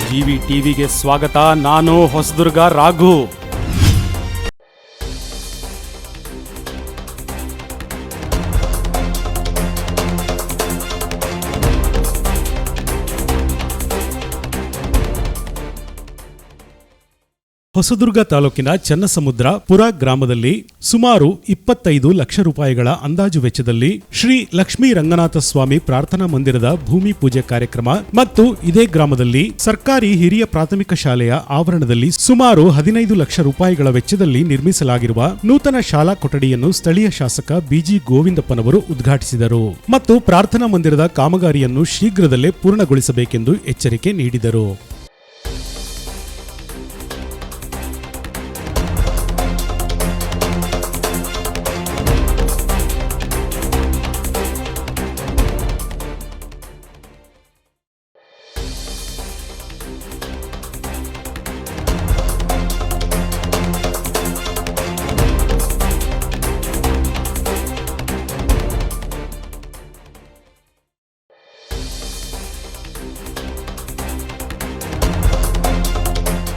GV ಟಿವಿಗೆ ಸ್ವಾಗತ. ನಾನು ಹೊಸದುರ್ಗ ರಾಘು. ಹೊಸದುರ್ಗ ತಾಲೂಕಿನ ಚನ್ನಸಮುದ್ರ ಪುರ ಗ್ರಾಮದಲ್ಲಿ ಸುಮಾರು 25 ಲಕ್ಷ ರೂಪಾಯಿಗಳ ಅಂದಾಜು ವೆಚ್ಚದಲ್ಲಿ ಶ್ರೀ ಲಕ್ಷ್ಮೀ ರಂಗನಾಥ ಸ್ವಾಮಿ ಪ್ರಾರ್ಥನಾ ಮಂದಿರದ ಭೂಮಿ ಪೂಜೆ ಕಾರ್ಯಕ್ರಮ ಮತ್ತು ಇದೇ ಗ್ರಾಮದಲ್ಲಿ ಸರ್ಕಾರಿ ಹಿರಿಯ ಪ್ರಾಥಮಿಕ ಶಾಲೆಯ ಆವರಣದಲ್ಲಿ ಸುಮಾರು 15 ಲಕ್ಷ ರೂಪಾಯಿಗಳ ವೆಚ್ಚದಲ್ಲಿ ನಿರ್ಮಿಸಲಾಗಿರುವ ನೂತನ ಶಾಲಾ ಕೊಠಡಿಯನ್ನು ಸ್ಥಳೀಯ ಶಾಸಕ ಬಿಜಿ ಗೋವಿಂದಪ್ಪನವರು ಉದ್ಘಾಟಿಸಿದರು ಮತ್ತು ಪ್ರಾರ್ಥನಾ ಮಂದಿರದ ಕಾಮಗಾರಿಯನ್ನು ಶೀಘ್ರದಲ್ಲೇ ಪೂರ್ಣಗೊಳಿಸಬೇಕೆಂದು ಎಚ್ಚರಿಕೆ ನೀಡಿದರು.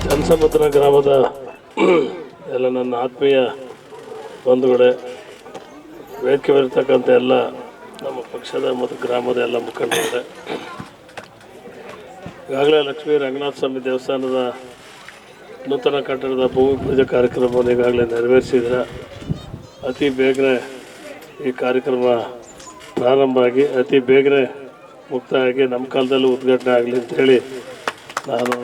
ಚನ್ನಸಮುದ್ರ ಗ್ರಾಮದ ಎಲ್ಲ ನನ್ನ ಆತ್ಮೀಯ ಬಂಧುಗಳೇ, ವೇದಿಕೆ ಬರ್ತಕ್ಕಂಥ ಎಲ್ಲ ನಮ್ಮ ಪಕ್ಷದ ಮತ್ತು ಗ್ರಾಮದ ಎಲ್ಲ ಮುಖಂಡರೇ, ಈಗಾಗಲೇ ಲಕ್ಷ್ಮೀ ರಂಗನಾಥ ಸ್ವಾಮಿ ದೇವಸ್ಥಾನದ ನೂತನ ಕಟ್ಟಡದ ಭೂಮಿ ಪೂಜೆ ಕಾರ್ಯಕ್ರಮವನ್ನು ಈಗಾಗಲೇ ನೆರವೇರಿಸಿದ್ರೆ ಅತಿ ಬೇಗನೆ ಈ ಕಾರ್ಯಕ್ರಮ ಪ್ರಾರಂಭ ಆಗಿ ಅತಿ ಬೇಗನೆ ಮುಕ್ತಾಯ ಆಗಿ ನಮ್ಮ ಕಾಲದಲ್ಲೂ ಉದ್ಘಾಟನೆ ಆಗಲಿ ಅಂಥೇಳಿ ನಾನು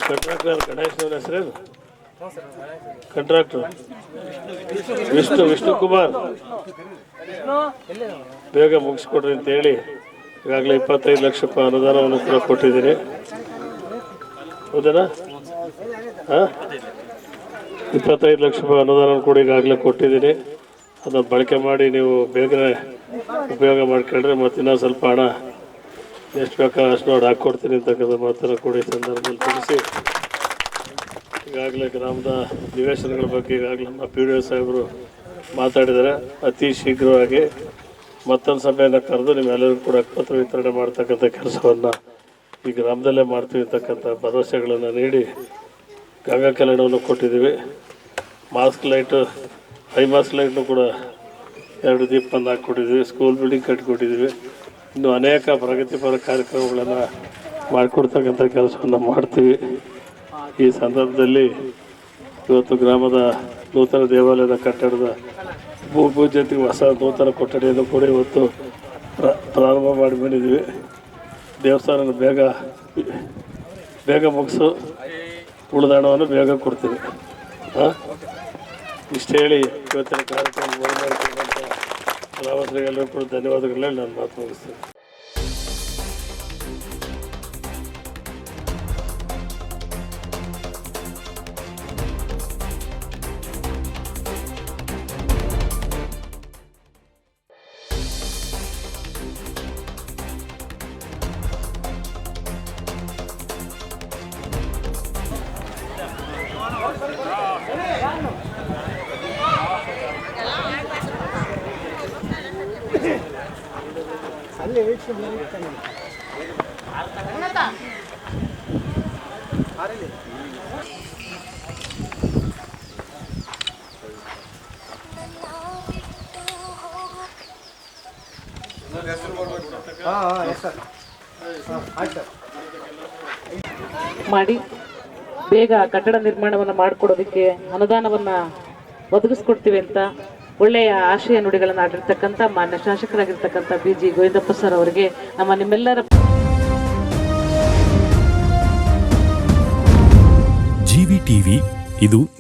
ಕಾಂಟ್ರಾಕ್ಟರ್ ಗಣೇಶನವರ ಹೆಸರೇನು ಕಾಂಟ್ರಾಕ್ಟರ್ ವಿಷ್ಣು ಕುಮಾರ್ ಬೇಗ ಮುಗಿಸ್ಕೊಡ್ರಿ ಅಂತೇಳಿ ಈಗಾಗಲೇ 25 ಲಕ್ಷ ರೂಪಾಯಿ ಅನುದಾನವನ್ನು ಕೂಡ ಕೊಟ್ಟಿದ್ದೀನಿ. ಹೌದಾ? 25 ಲಕ್ಷ ರೂಪಾಯಿ ಅನುದಾನ ಕೂಡ ಈಗಾಗಲೇ ಕೊಟ್ಟಿದ್ದೀನಿ. ಅದನ್ನು ಬಳಕೆ ಮಾಡಿ ನೀವು ಬೇಗನೆ ಉಪಯೋಗ ಮಾಡ್ಕೊಂಡ್ರೆ ಮತ್ತು ಇನ್ನೂ ಸ್ವಲ್ಪ ಹಣ ಎಷ್ಟು ಬೇಕಾ ಅಷ್ಟು ನೋಡಿ ಹಾಕ್ಕೊಡ್ತೀನಿ ಅಂತಕ್ಕಂಥ ಮಾತನ್ನು ಕೂಡ ಈ ಸಂದರ್ಭದಲ್ಲಿ ತಿಳಿಸಿ, ಈಗಾಗಲೇ ಗ್ರಾಮದ ನಿವೇಶನಗಳ ಬಗ್ಗೆ ಈಗಾಗಲೇ ನಮ್ಮ ಪಿ ಡಿ ಒ ಸಾಹೇಬರು ಮಾತಾಡಿದ್ದಾರೆ. ಅತಿ ಶೀಘ್ರವಾಗಿ ಮತ್ತೊಂದು ಸಭೆಯನ್ನು ಕರೆದು ನಿಮ್ಮೆಲ್ಲರಿಗೂ ಕೂಡ ಪತ್ರ ವಿತರಣೆ ಮಾಡ್ತಕ್ಕಂಥ ಕೆಲಸವನ್ನು ಈ ಗ್ರಾಮದಲ್ಲೇ ಮಾಡ್ತೀವಿ ಅಂತಕ್ಕಂಥ ಭರವಸೆಗಳನ್ನು ನೀಡಿ ಗಂಗಾ ಕಲ್ಯಾಣವನ್ನು ಕೊಟ್ಟಿದ್ದೀವಿ. ಮಾಸ್ಕ್ ಲೈಟು ಮಾಸ್ಕ್ ಲೈಟ್ನು ಕೂಡ 2 ದೀಪವನ್ನು ಹಾಕ್ಕೊಟ್ಟಿದ್ದೀವಿ. School building ಕಟ್ಟಿಕೊಟ್ಟಿದ್ದೀವಿ. ಇನ್ನು ಅನೇಕ ಪ್ರಗತಿಪರ ಕಾರ್ಯಕ್ರಮಗಳನ್ನು ಮಾಡಿಕೊಡ್ತಕ್ಕಂಥ ಕೆಲಸವನ್ನು ಮಾಡ್ತೀವಿ. ಈ ಸಂದರ್ಭದಲ್ಲಿ ಇವತ್ತು ಗ್ರಾಮದ ನೂತನ ದೇವಾಲಯದ ಕಟ್ಟಡದ ಭೂಪೂಜೆ ಜೊತೆಗೆ ಹೊಸ ನೂತನ ಕೊಠಡಿಯನ್ನು ಕೂಡ ಇವತ್ತು ಪ್ರಾರಂಭ ಮಾಡಿ ಬಂದಿದ್ದೀವಿ. ದೇವಸ್ಥಾನನ ಬೇಗ ಮುಗಿಸು, ಉಳಿದ ಹಣವನ್ನು ಬೇಗ ಕೊಡ್ತೀವಿ. ಇಷ್ಟು ಹೇಳಿ ಇವತ್ತಿನ ಕಾರ್ಯಕ್ರಮ ಮಾಡಿರ್ತಕ್ಕಂಥ ಗ್ರಾಮಸ್ಥರಿಗೆಲ್ಲರೂ ಕೂಡ ಧನ್ಯವಾದಗಳನ್ನ ನಾನು ಮಾತು ಮುಗಿಸ್ತೀನಿ. ಮಾಡಿ ಬೇಗ ಕಟ್ಟಡ ನಿರ್ಮಾಣವನ್ನು ಮಾಡಿಕೊಡೋದಕ್ಕೆ ಅನುದಾನವನ್ನು ಒದಗಿಸ್ಕೊಡ್ತೀವಿ ಅಂತ ಒಳ್ಳೆಯ ಆಶಯ ನುಡಿಗಳನ್ನು ಆಡಿರ್ತಕ್ಕಂಥ ಮಾನ್ಯ ಶಾಸಕರಾಗಿರ್ತಕ್ಕಂಥ ಬಿಜಿ ಗೋವಿಂದಪ್ಪ ಸರ್ ಅವರಿಗೆ ನಿಮ್ಮೆಲ್ಲರ ಜಿವಿ ಟಿವಿ ಇದು